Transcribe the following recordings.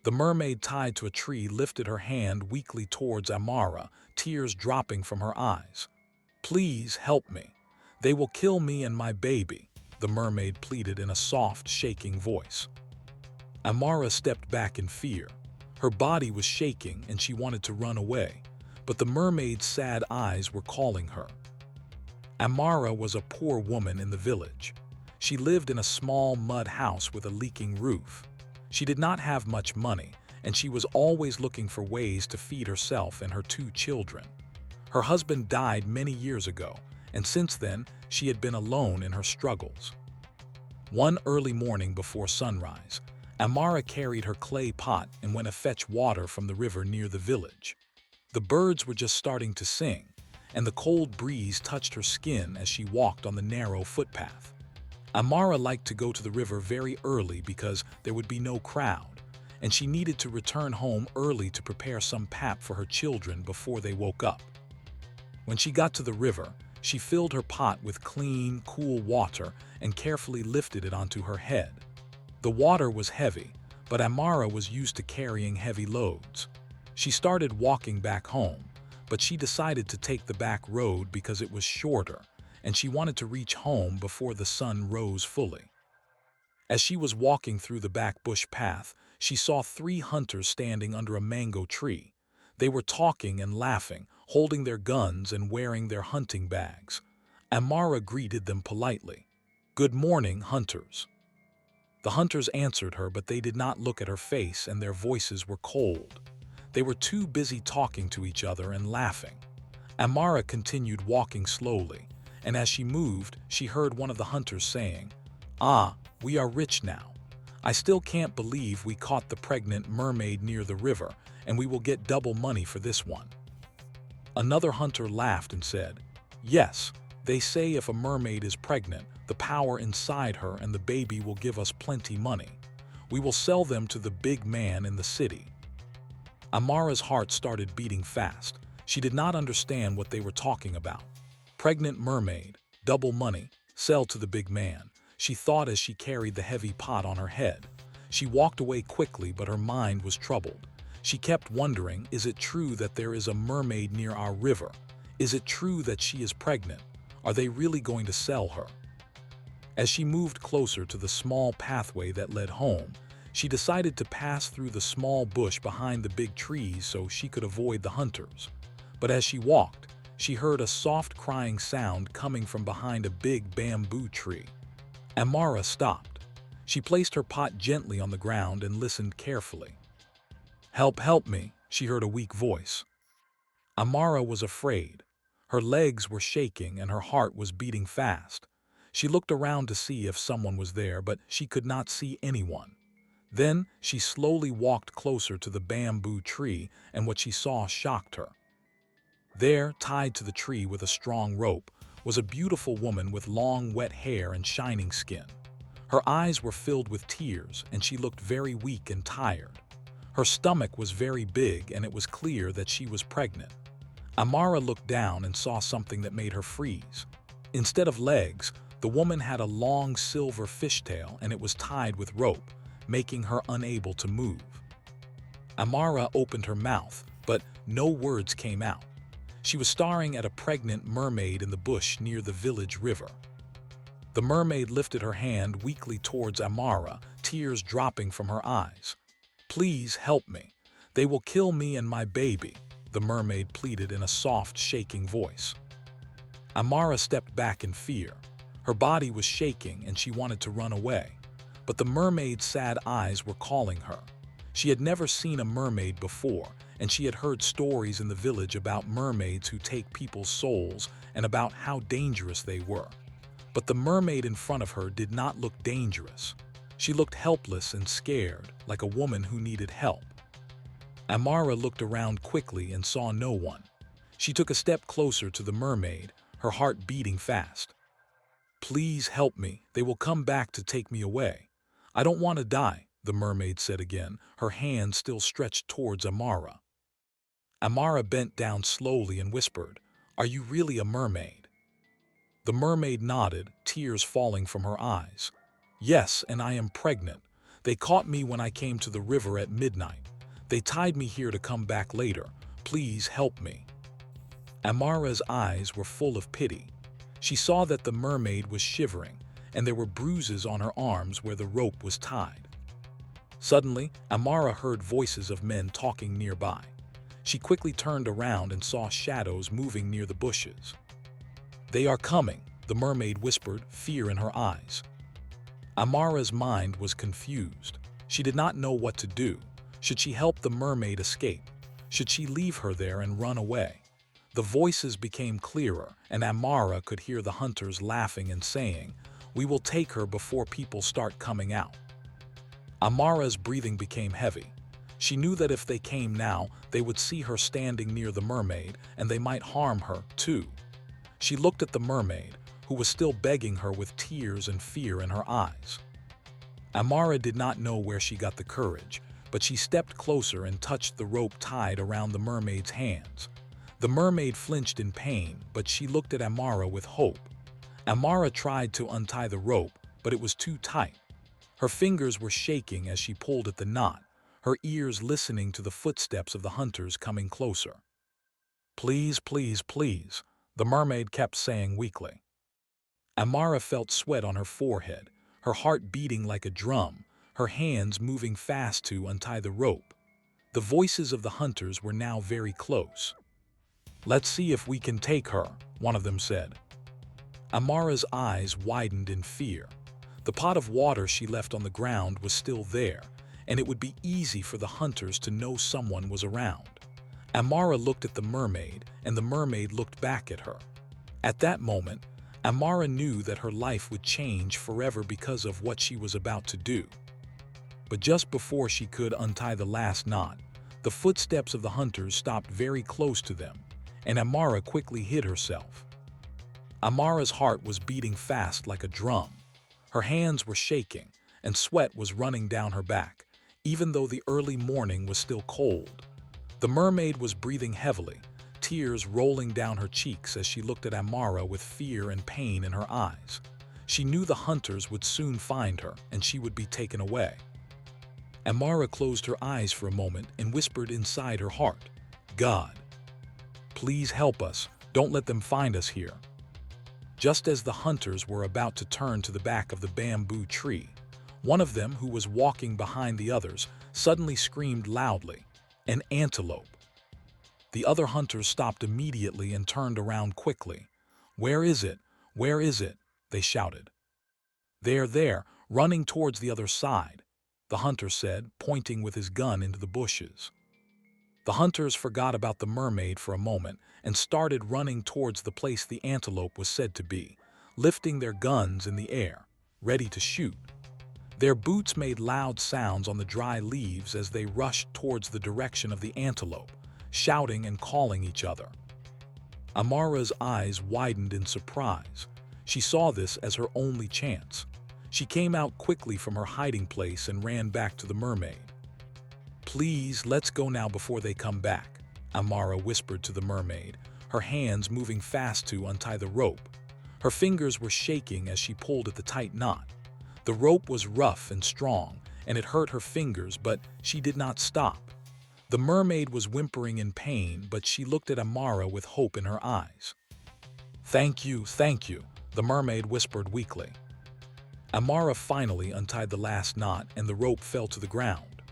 The mermaid tied to a tree lifted her hand weakly towards Amara, tears dropping from her eyes. "Please help me. They will kill me and my baby," the mermaid pleaded in a soft, shaking voice. Amara stepped back in fear. Her body was shaking and she wanted to run away, but the mermaid's sad eyes were calling her. Amara was a poor woman in the village. She lived in a small mud house with a leaking roof. She did not have much money, and she was always looking for ways to feed herself and her 2 children. Her husband died many years ago, and since then, she had been alone in her struggles. One early morning before sunrise, Amara carried her clay pot and went to fetch water from the river near the village. The birds were just starting to sing, and the cold breeze touched her skin as she walked on the narrow footpath. Amara liked to go to the river very early because there would be no crowd, and she needed to return home early to prepare some pap for her children before they woke up. When she got to the river, she filled her pot with clean, cool water and carefully lifted it onto her head. The water was heavy, but Amara was used to carrying heavy loads. She started walking back home, but she decided to take the back road because it was shorter, and she wanted to reach home before the sun rose fully. As she was walking through the back bush path, she saw 3 hunters standing under a mango tree. They were talking and laughing, holding their guns and wearing their hunting bags. Amara greeted them politely. "Good morning, hunters." The hunters answered her, but they did not look at her face and their voices were cold. They were too busy talking to each other and laughing. Amara continued walking slowly, and as she moved, she heard one of the hunters saying, "Ah, we are rich now. I still can't believe we caught the pregnant mermaid near the river, and we will get double money for this one." Another hunter laughed and said, "Yes, they say if a mermaid is pregnant, the power inside her and the baby will give us plenty money. We will sell them to the big man in the city." Amara's heart started beating fast. She did not understand what they were talking about. Pregnant mermaid, double money, sell to the big man, she thought as she carried the heavy pot on her head. She walked away quickly, but her mind was troubled. She kept wondering, is it true that there is a mermaid near our river? Is it true that she is pregnant? Are they really going to sell her? As she moved closer to the small pathway that led home, she decided to pass through the small bush behind the big trees so she could avoid the hunters. But as she walked, she heard a soft crying sound coming from behind a big bamboo tree. Amara stopped. She placed her pot gently on the ground and listened carefully. Help me," she heard a weak voice. Amara was afraid. Her legs were shaking and her heart was beating fast. She looked around to see if someone was there, but she could not see anyone. Then she slowly walked closer to the bamboo tree, and what she saw shocked her. There, tied to the tree with a strong rope, was a beautiful woman with long, wet hair and shining skin. Her eyes were filled with tears, and she looked very weak and tired. Her stomach was very big, and it was clear that she was pregnant. Amara looked down and saw something that made her freeze. Instead of legs, the woman had a long silver fishtail, and it was tied with rope, making her unable to move. Amara opened her mouth, but no words came out. She was staring at a pregnant mermaid in the bush near the village river. The mermaid lifted her hand weakly towards Amara, tears dropping from her eyes. "Please help me. They will kill me and my baby," the mermaid pleaded in a soft, shaking voice. Amara stepped back in fear. Her body was shaking and she wanted to run away. But the mermaid's sad eyes were calling her. She had never seen a mermaid before, and she had heard stories in the village about mermaids who take people's souls and about how dangerous they were. But the mermaid in front of her did not look dangerous. She looked helpless and scared, like a woman who needed help. Amara looked around quickly and saw no one. She took a step closer to the mermaid, her heart beating fast. "Please help me. They will come back to take me away. I don't want to die," the mermaid said again, her hand still stretched towards Amara. Amara bent down slowly and whispered, "Are you really a mermaid?" The mermaid nodded, tears falling from her eyes. "Yes, and I am pregnant. They caught me when I came to the river at midnight. They tied me here to come back later. Please help me." Amara's eyes were full of pity. She saw that the mermaid was shivering, and there were bruises on her arms where the rope was tied. Suddenly, Amara heard voices of men talking nearby. She quickly turned around and saw shadows moving near the bushes. "They are coming," the mermaid whispered, fear in her eyes. Amara's mind was confused. She did not know what to do. Should she help the mermaid escape? Should she leave her there and run away? The voices became clearer, and Amara could hear the hunters laughing and saying, "We will take her before people start coming out." Amara's breathing became heavy. She knew that if they came now, they would see her standing near the mermaid, and they might harm her, too. She looked at the mermaid, who was still begging her with tears and fear in her eyes. Amara did not know where she got the courage, but she stepped closer and touched the rope tied around the mermaid's hands. The mermaid flinched in pain, but she looked at Amara with hope. Amara tried to untie the rope, but it was too tight. Her fingers were shaking as she pulled at the knot, her ears listening to the footsteps of the hunters coming closer. "Please, please, please," the mermaid kept saying weakly. Amara felt sweat on her forehead, her heart beating like a drum, her hands moving fast to untie the rope. The voices of the hunters were now very close. "Let's see if we can take her," one of them said. Amara's eyes widened in fear. The pot of water she left on the ground was still there, and it would be easy for the hunters to know someone was around. Amara looked at the mermaid, and the mermaid looked back at her. At that moment, Amara knew that her life would change forever because of what she was about to do. But just before she could untie the last knot, the footsteps of the hunters stopped very close to them, and Amara quickly hid herself. Amara's heart was beating fast like a drum. Her hands were shaking, and sweat was running down her back, even though the early morning was still cold. The mermaid was breathing heavily, tears rolling down her cheeks as she looked at Amara with fear and pain in her eyes. She knew the hunters would soon find her, and she would be taken away. Amara closed her eyes for a moment and whispered inside her heart, "God, please help us. Don't let them find us here." Just as the hunters were about to turn to the back of the bamboo tree, one of them, who was walking behind the others, suddenly screamed loudly, "An antelope!" The other hunters stopped immediately and turned around quickly. "Where is it? Where is it?" they shouted. "They're there, running towards the other side," the hunter said, pointing with his gun into the bushes. The hunters forgot about the mermaid for a moment and started running towards the place the antelope was said to be, lifting their guns in the air, ready to shoot. Their boots made loud sounds on the dry leaves as they rushed towards the direction of the antelope, shouting and calling each other. Amara's eyes widened in surprise. She saw this as her only chance. She came out quickly from her hiding place and ran back to the mermaid. "Please, let's go now before they come back," Amara whispered to the mermaid, her hands moving fast to untie the rope. Her fingers were shaking as she pulled at the tight knot. The rope was rough and strong, and it hurt her fingers, but she did not stop. The mermaid was whimpering in pain, but she looked at Amara with hope in her eyes. Thank you," the mermaid whispered weakly. Amara finally untied the last knot, and the rope fell to the ground.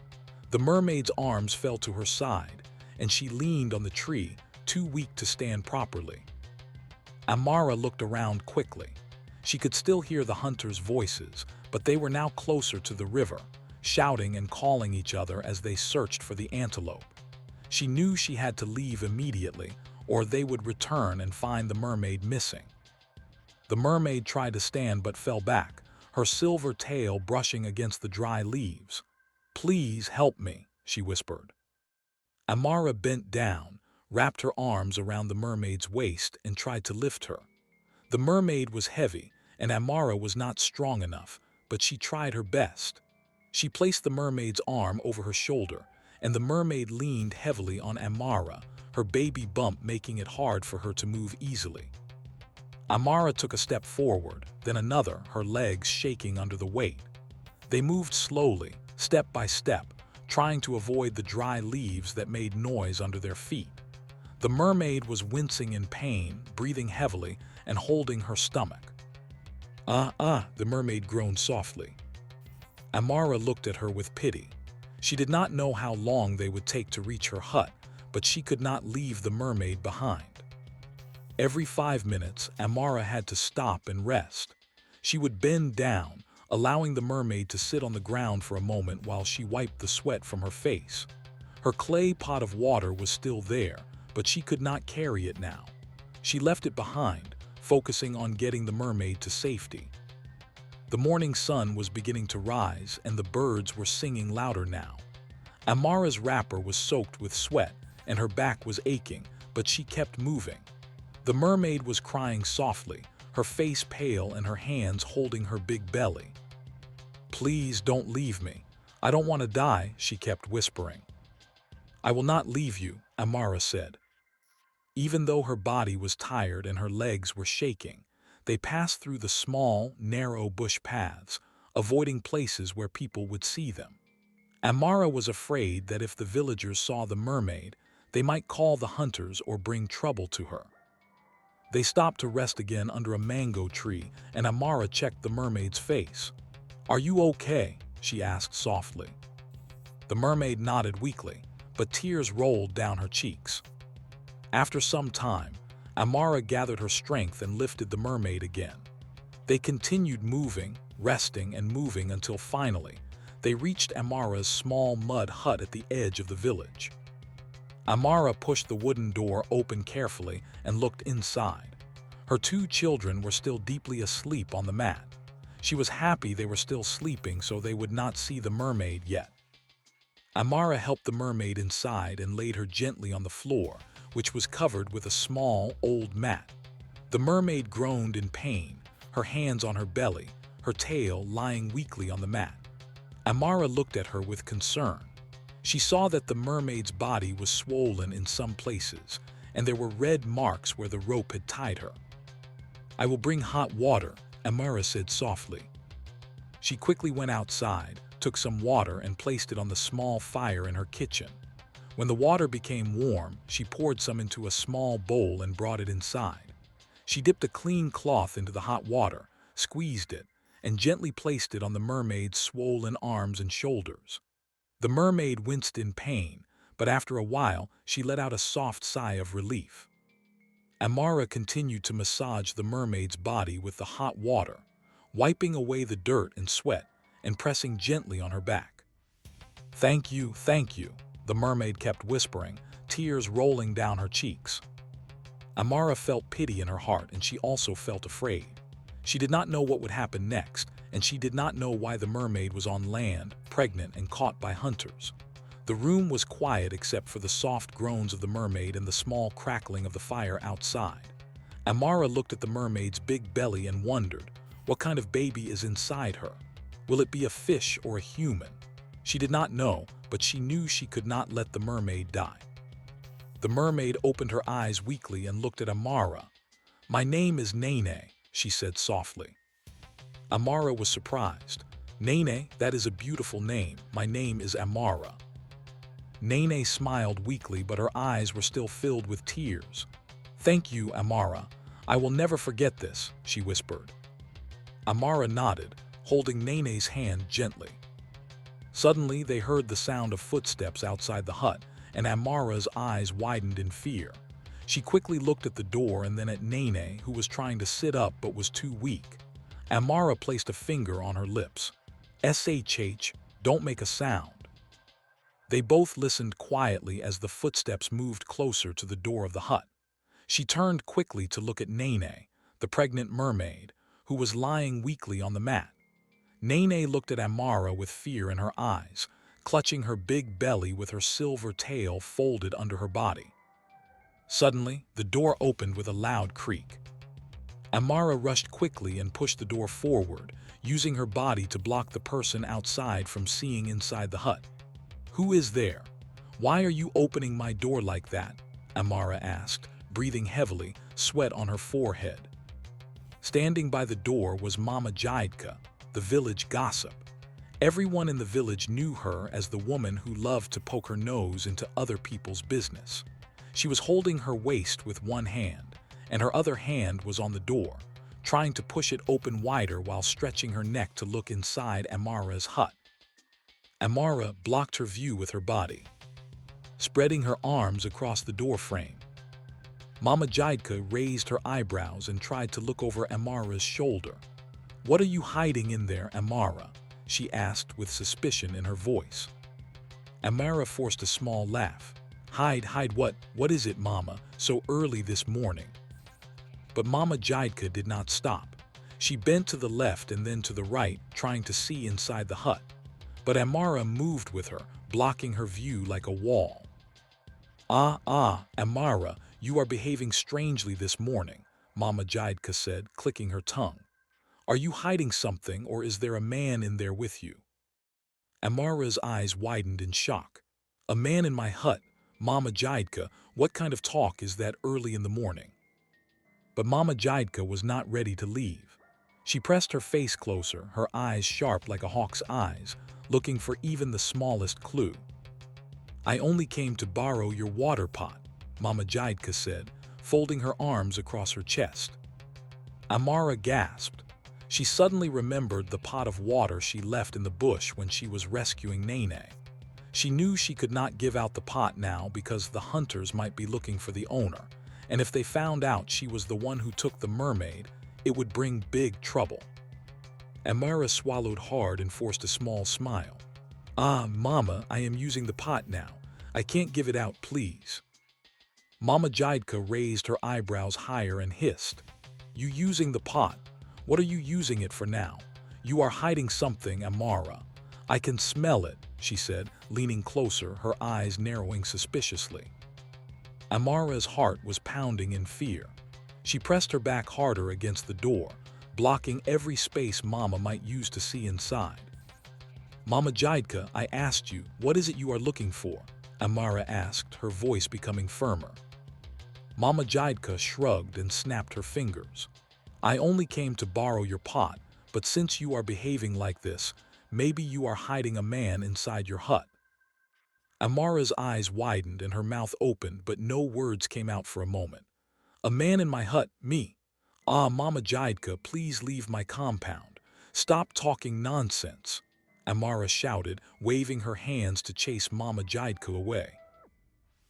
The mermaid's arms fell to her side, and she leaned on the tree, too weak to stand properly. Amara looked around quickly. She could still hear the hunters' voices, but they were now closer to the river, shouting and calling each other as they searched for the antelope. She knew she had to leave immediately, or they would return and find the mermaid missing. The mermaid tried to stand but fell back, her silver tail brushing against the dry leaves. "Please help me," she whispered. Amara bent down, wrapped her arms around the mermaid's waist, and tried to lift her. The mermaid was heavy, and Amara was not strong enough, but she tried her best. She placed the mermaid's arm over her shoulder, and the mermaid leaned heavily on Amara, her baby bump making it hard for her to move easily. Amara took a step forward, then another, her legs shaking under the weight. They moved slowly, step by step, trying to avoid the dry leaves that made noise under their feet. The mermaid was wincing in pain, breathing heavily, and holding her stomach. The mermaid groaned softly. Amara looked at her with pity. She did not know how long they would take to reach her hut, but she could not leave the mermaid behind. Every 5 minutes, Amara had to stop and rest. She would bend down, allowing the mermaid to sit on the ground for a moment while she wiped the sweat from her face. Her clay pot of water was still there, but she could not carry it now. She left it behind, focusing on getting the mermaid to safety. The morning sun was beginning to rise, and the birds were singing louder now. Amara's wrapper was soaked with sweat, and her back was aching, but she kept moving. The mermaid was crying softly, her face pale and her hands holding her big belly. "Please don't leave me. I don't want to die," she kept whispering. "I will not leave you," Amara said. Even though her body was tired and her legs were shaking, they passed through the small, narrow bush paths, avoiding places where people would see them. Amara was afraid that if the villagers saw the mermaid, they might call the hunters or bring trouble to her. They stopped to rest again under a mango tree, and Amara checked the mermaid's face. "Are you okay?" she asked softly. The mermaid nodded weakly, but tears rolled down her cheeks. After some time, Amara gathered her strength and lifted the mermaid again. They continued moving, resting, and moving until finally, they reached Amara's small mud hut at the edge of the village. Amara pushed the wooden door open carefully and looked inside. Her 2 children were still deeply asleep on the mat. She was happy they were still sleeping so they would not see the mermaid yet. Amara helped the mermaid inside and laid her gently on the floor, which was covered with a small, old mat. The mermaid groaned in pain, her hands on her belly, her tail lying weakly on the mat. Amara looked at her with concern. She saw that the mermaid's body was swollen in some places, and there were red marks where the rope had tied her. "I will bring hot water," Amara said softly. She quickly went outside, took some water and placed it on the small fire in her kitchen. When the water became warm, she poured some into a small bowl and brought it inside. She dipped a clean cloth into the hot water, squeezed it, and gently placed it on the mermaid's swollen arms and shoulders. The mermaid winced in pain, but after a while, she let out a soft sigh of relief. Amara continued to massage the mermaid's body with the hot water, wiping away the dirt and sweat and pressing gently on her back. "Thank you, the mermaid kept whispering, tears rolling down her cheeks. Amara felt pity in her heart, and she also felt afraid. She did not know what would happen next, and she did not know why the mermaid was on land, pregnant and caught by hunters. The room was quiet except for the soft groans of the mermaid and the small crackling of the fire outside. Amara looked at the mermaid's big belly and wondered, what kind of baby is inside her? Will it be a fish or a human? She did not know, but she knew she could not let the mermaid die. The mermaid opened her eyes weakly and looked at Amara. "My name is Nene," she said softly. Amara was surprised. "Nene, that is a beautiful name. My name is Amara." Nene smiled weakly, but her eyes were still filled with tears. "Thank you, Amara. I will never forget this," she whispered. Amara nodded, holding Nene's hand gently. Suddenly, they heard the sound of footsteps outside the hut, and Amara's eyes widened in fear. She quickly looked at the door and then at Nene, who was trying to sit up but was too weak. Amara placed a finger on her lips. "Shh, don't make a sound." They both listened quietly as the footsteps moved closer to the door of the hut. She turned quickly to look at Nene, the pregnant mermaid, who was lying weakly on the mat. Nene looked at Amara with fear in her eyes, clutching her big belly with her silver tail folded under her body. Suddenly, the door opened with a loud creak. Amara rushed quickly and pushed the door forward, using her body to block the person outside from seeing inside the hut. "Who is there? Why are you opening my door like that?" Amara asked, breathing heavily, sweat on her forehead. Standing by the door was Mama Jidka, the village gossip. Everyone in the village knew her as the woman who loved to poke her nose into other people's business. She was holding her waist with one hand, and her other hand was on the door, trying to push it open wider while stretching her neck to look inside Amara's hut. Amara blocked her view with her body, spreading her arms across the door frame. Mama Jidka raised her eyebrows and tried to look over Amara's shoulder. "What are you hiding in there, Amara?" she asked with suspicion in her voice. Amara forced a small laugh. Hide what? What is it, Mama? So early this morning." But Mama Jidka did not stop. She bent to the left and then to the right, trying to see inside the hut. But Amara moved with her, blocking her view like a wall. Amara, you are behaving strangely this morning," Mama Jidka said, clicking her tongue. "Are you hiding something, or is there a man in there with you?" Amara's eyes widened in shock. "A man in my hut? Mama Jidka, what kind of talk is that early in the morning?" But Mama Jidka was not ready to leave. She pressed her face closer, her eyes sharp like a hawk's eyes, looking for even the smallest clue. "I only came to borrow your water pot," Mama Jidka said, folding her arms across her chest. Amara gasped. She suddenly remembered the pot of water she left in the bush when she was rescuing Nene. She knew she could not give out the pot now because the hunters might be looking for the owner, and if they found out she was the one who took the mermaid, it would bring big trouble. Amara swallowed hard and forced a small smile. Mama, I am using the pot now. I can't give it out, please." Mama Jidka raised her eyebrows higher and hissed. "You using the pot? What are you using it for now? You are hiding something, Amara. I can smell it," she said, leaning closer, her eyes narrowing suspiciously. Amara's heart was pounding in fear. She pressed her back harder against the door, blocking every space Mama might use to see inside. "Mama Jidka, I asked you, what is it you are looking for?" Amara asked, her voice becoming firmer. Mama Jidka shrugged and snapped her fingers. "I only came to borrow your pot, but since you are behaving like this, maybe you are hiding a man inside your hut." Amara's eyes widened and her mouth opened, but no words came out for a moment. "A man in my hut? Me? Mama Jidka, please leave my compound. Stop talking nonsense," Amara shouted, waving her hands to chase Mama Jidka away.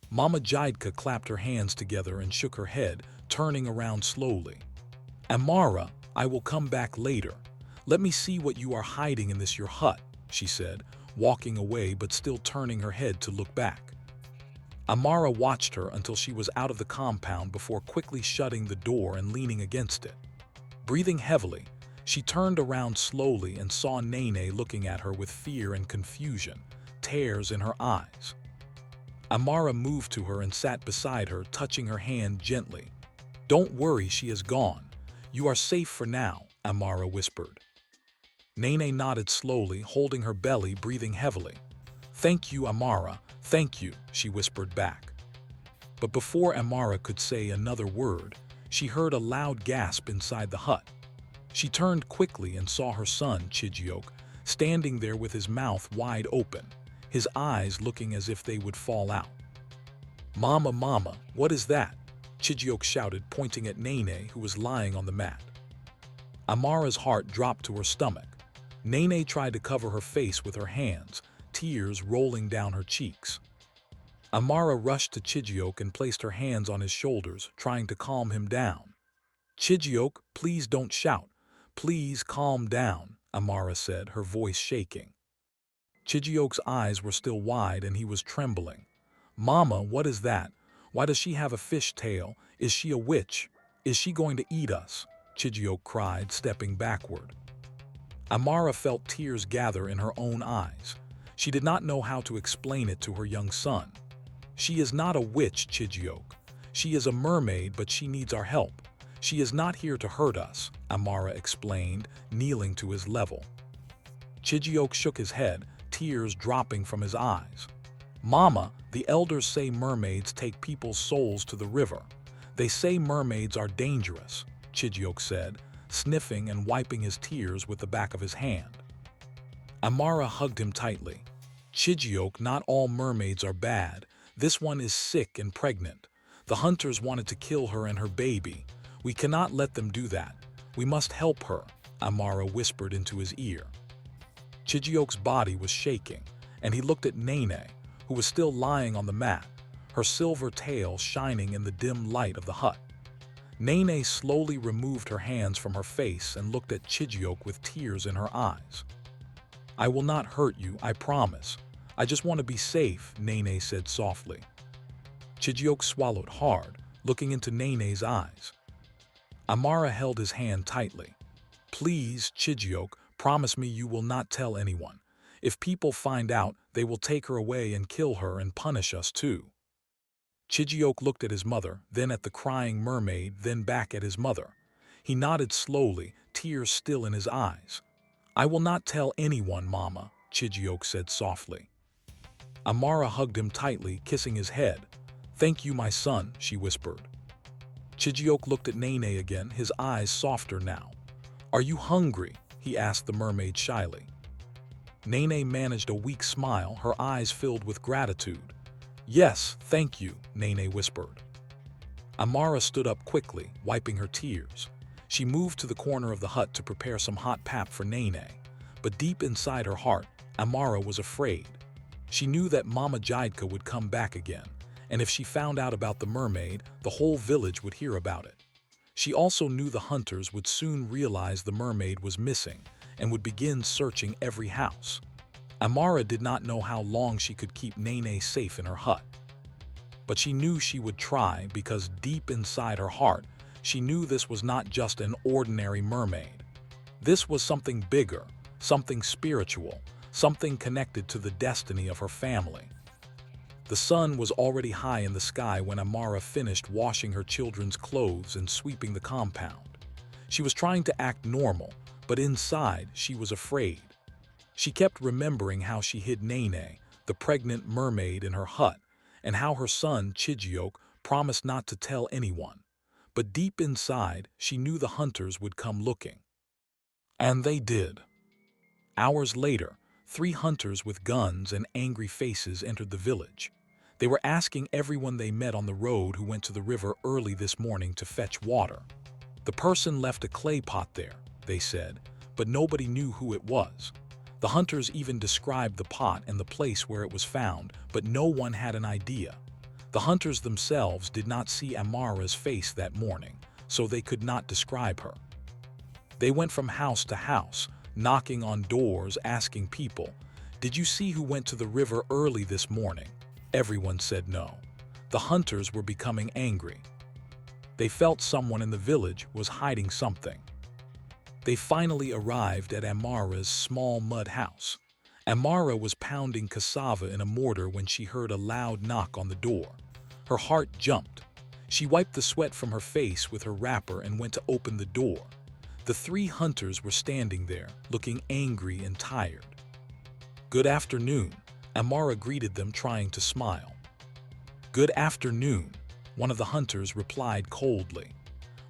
Mama Jidka clapped her hands together and shook her head, turning around slowly. "Amara, I will come back later. Let me see what you are hiding in this your hut," she said, walking away but still turning her head to look back. Amara watched her until she was out of the compound before quickly shutting the door and leaning against it. Breathing heavily, she turned around slowly and saw Nene looking at her with fear and confusion, tears in her eyes. Amara moved to her and sat beside her, touching her hand gently. "Don't worry, she is gone. You are safe for now," Amara whispered. Nene nodded slowly, holding her belly, breathing heavily. "Thank you, Amara, thank you," she whispered back. But before Amara could say another word, she heard a loud gasp inside the hut. She turned quickly and saw her son, Chijiok, standing there with his mouth wide open, his eyes looking as if they would fall out. Mama, what is that?" Chijiok shouted, pointing at Nene, who was lying on the mat. Amara's heart dropped to her stomach. Nene tried to cover her face with her hands, tears rolling down her cheeks. Amara rushed to Chijiok and placed her hands on his shoulders, trying to calm him down. "Chijiok, please don't shout. Please calm down," Amara said, her voice shaking. Chijiok's eyes were still wide and he was trembling. "Mama, what is that? Why does she have a fish tail? Is she a witch? Is she going to eat us?" Chijiok cried, stepping backward. Amara felt tears gather in her own eyes. She did not know how to explain it to her young son. "She is not a witch, Chijiok. She is a mermaid, but she needs our help. She is not here to hurt us," Amara explained, kneeling to his level. Chijiok shook his head, tears dropping from his eyes. "Mama, the elders say mermaids take people's souls to the river. They say mermaids are dangerous," Chijiok said, sniffing and wiping his tears with the back of his hand. Amara hugged him tightly. Chijioke, not all mermaids are bad. This one is sick and pregnant. The hunters wanted to kill her and her baby. We cannot let them do that. We must help her, Amara whispered into his ear. Chijioke's body was shaking, and he looked at Nene, who was still lying on the mat, her silver tail shining in the dim light of the hut. Nene slowly removed her hands from her face and looked at Chijioke with tears in her eyes. I will not hurt you, I promise. I just want to be safe, Nene said softly. Chijioke swallowed hard, looking into Nene's eyes. Amara held his hand tightly. Please, Chijioke, promise me you will not tell anyone. If people find out, they will take her away and kill her and punish us too. Chijioke looked at his mother, then at the crying mermaid, then back at his mother. He nodded slowly, tears still in his eyes. I will not tell anyone, Mama, Chijioke said softly. Amara hugged him tightly, kissing his head. Thank you, my son, she whispered. Chijioke looked at Nene again, his eyes softer now. Are you hungry? He asked the mermaid shyly. Nene managed a weak smile, her eyes filled with gratitude. Yes, thank you, Nene whispered. Amara stood up quickly, wiping her tears. She moved to the corner of the hut to prepare some hot pap for Nene. But deep inside her heart, Amara was afraid. She knew that Mama Jidka would come back again, and if she found out about the mermaid, the whole village would hear about it. She also knew the hunters would soon realize the mermaid was missing and would begin searching every house. Amara did not know how long she could keep Nene safe in her hut. But she knew she would try because deep inside her heart, she knew this was not just an ordinary mermaid. This was something bigger, something spiritual, something connected to the destiny of her family. The sun was already high in the sky when Amara finished washing her children's clothes and sweeping the compound. She was trying to act normal, but inside she was afraid. She kept remembering how she hid Nene, the pregnant mermaid, in her hut, and how her son, Chijioke, promised not to tell anyone. But deep inside, she knew the hunters would come looking. And they did. Hours later, 3 hunters with guns and angry faces entered the village. They were asking everyone they met on the road who went to the river early this morning to fetch water. The person left a clay pot there, they said, but nobody knew who it was. The hunters even described the pot and the place where it was found, but no one had an idea. The hunters themselves did not see Amara's face that morning, so they could not describe her. They went from house to house, knocking on doors, asking people, "Did you see who went to the river early this morning?" Everyone said no. The hunters were becoming angry. They felt someone in the village was hiding something. They finally arrived at Amara's small mud house. Amara was pounding cassava in a mortar when she heard a loud knock on the door. Her heart jumped. She wiped the sweat from her face with her wrapper and went to open the door. The 3 hunters were standing there, looking angry and tired. "Good afternoon," Amara greeted them, trying to smile. "Good afternoon," one of the hunters replied coldly.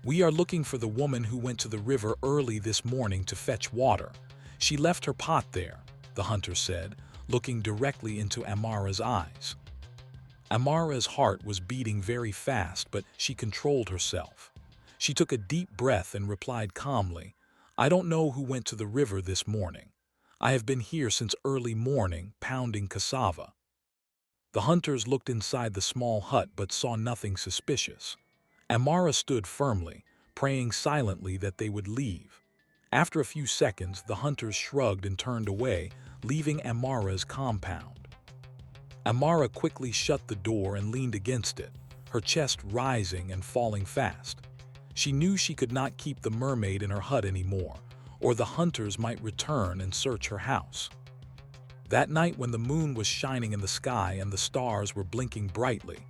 "We are looking for the woman who went to the river early this morning to fetch water. She left her pot there," the hunter said, looking directly into Amara's eyes. Amara's heart was beating very fast, but she controlled herself. She took a deep breath and replied calmly, "I don't know who went to the river this morning. I have been here since early morning, pounding cassava." The hunters looked inside the small hut but saw nothing suspicious. Amara stood firmly, praying silently that they would leave. After a few seconds, the hunters shrugged and turned away, leaving Amara's compound. Amara quickly shut the door and leaned against it, her chest rising and falling fast. She knew she could not keep the mermaid in her hut anymore, or the hunters might return and search her house. That night, when the moon was shining in the sky and the stars were blinking brightly,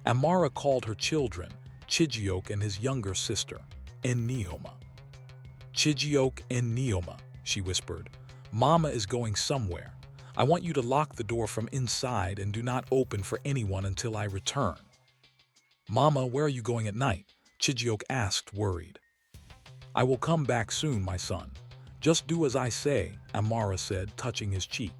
Amara called her children, Chijioke and his younger sister, Neoma. "Chijioke and Neoma," she whispered, "Mama is going somewhere. I want you to lock the door from inside and do not open for anyone until I return." "Mama, where are you going at night?" Chijioke asked, worried. "I will come back soon, my son. "Just do as I say," Amara said, touching his cheek.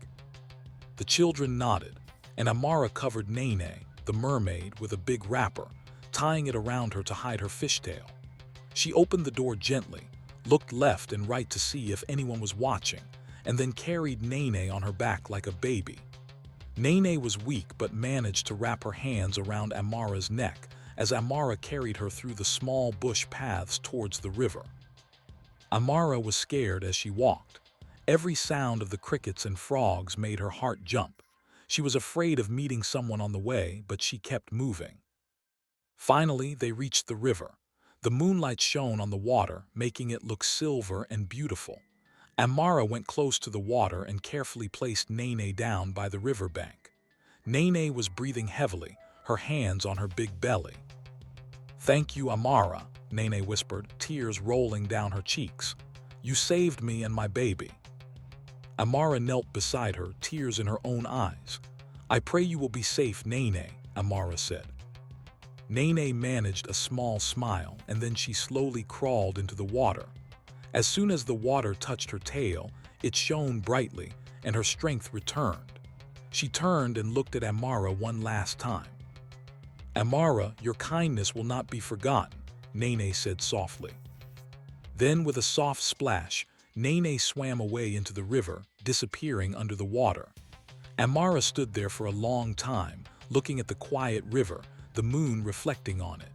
The children nodded, and Amara covered Nene, the mermaid, with a big wrapper, tying it around her to hide her fishtail. She opened the door gently, looked left and right to see if anyone was watching, and then carried Nene on her back like a baby. Nene was weak but managed to wrap her hands around Amara's neck as Amara carried her through the small bush paths towards the river. Amara was scared as she walked. Every sound of the crickets and frogs made her heart jump. She was afraid of meeting someone on the way, but she kept moving. Finally, they reached the river. The moonlight shone on the water, making it look silver and beautiful. Amara went close to the water and carefully placed Nene down by the riverbank. Nene was breathing heavily, her hands on her big belly. "Thank you, Amara," Nene whispered, tears rolling down her cheeks. "You saved me and my baby." Amara knelt beside her, tears in her own eyes. "I pray you will be safe, Nene," Amara said. Nene managed a small smile, and then she slowly crawled into the water. As soon as the water touched her tail, it shone brightly, and her strength returned. She turned and looked at Amara one last time. "Amara, your kindness will not be forgotten," Nene said softly. Then, with a soft splash, Nene swam away into the river, disappearing under the water. Amara stood there for a long time, looking at the quiet river, the moon reflecting on it.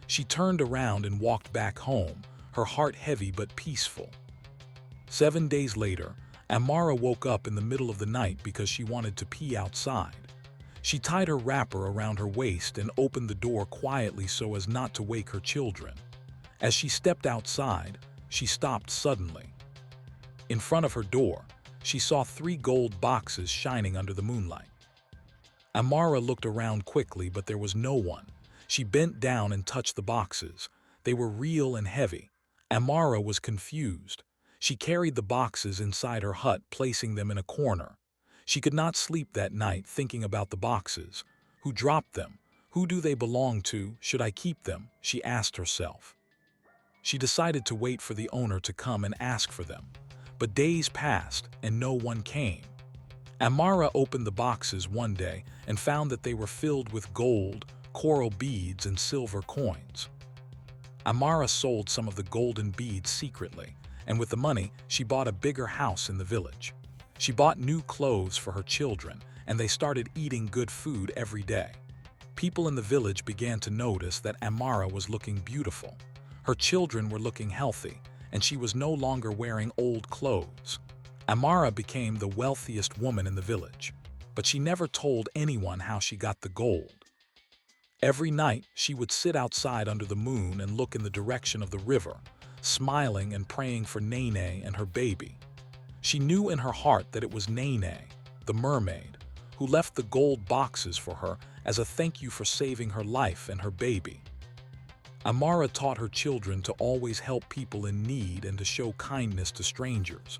She turned around and walked back home, her heart heavy but peaceful. 7 days later, Amara woke up in the middle of the night because she wanted to pee outside. She tied her wrapper around her waist and opened the door quietly so as not to wake her children. As she stepped outside, she stopped suddenly. In front of her door, she saw 3 gold boxes shining under the moonlight. Amara looked around quickly, but there was no one. She bent down and touched the boxes. They were real and heavy. Amara was confused. She carried the boxes inside her hut, placing them in a corner. She could not sleep that night, thinking about the boxes. Who dropped them? Who do they belong to? Should I keep them? She asked herself. She decided to wait for the owner to come and ask for them. But days passed, and no one came. Amara opened the boxes one day and found that they were filled with gold, coral beads, and silver coins. Amara sold some of the golden beads secretly, and with the money, she bought a bigger house in the village. She bought new clothes for her children, and they started eating good food every day. People in the village began to notice that Amara was looking beautiful. Her children were looking healthy, and she was no longer wearing old clothes. Amara became the wealthiest woman in the village, but she never told anyone how she got the gold. Every night, she would sit outside under the moon and look in the direction of the river, smiling and praying for Nene and her baby. She knew in her heart that it was Nene, the mermaid, who left the gold boxes for her as a thank you for saving her life and her baby. Amara taught her children to always help people in need and to show kindness to strangers.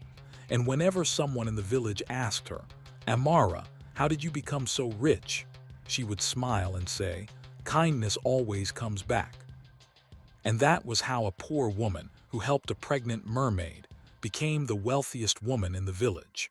And whenever someone in the village asked her, "Amara, how did you become so rich?" she would smile and say, "Kindness always comes back." And that was how a poor woman who helped a pregnant mermaid became the wealthiest woman in the village.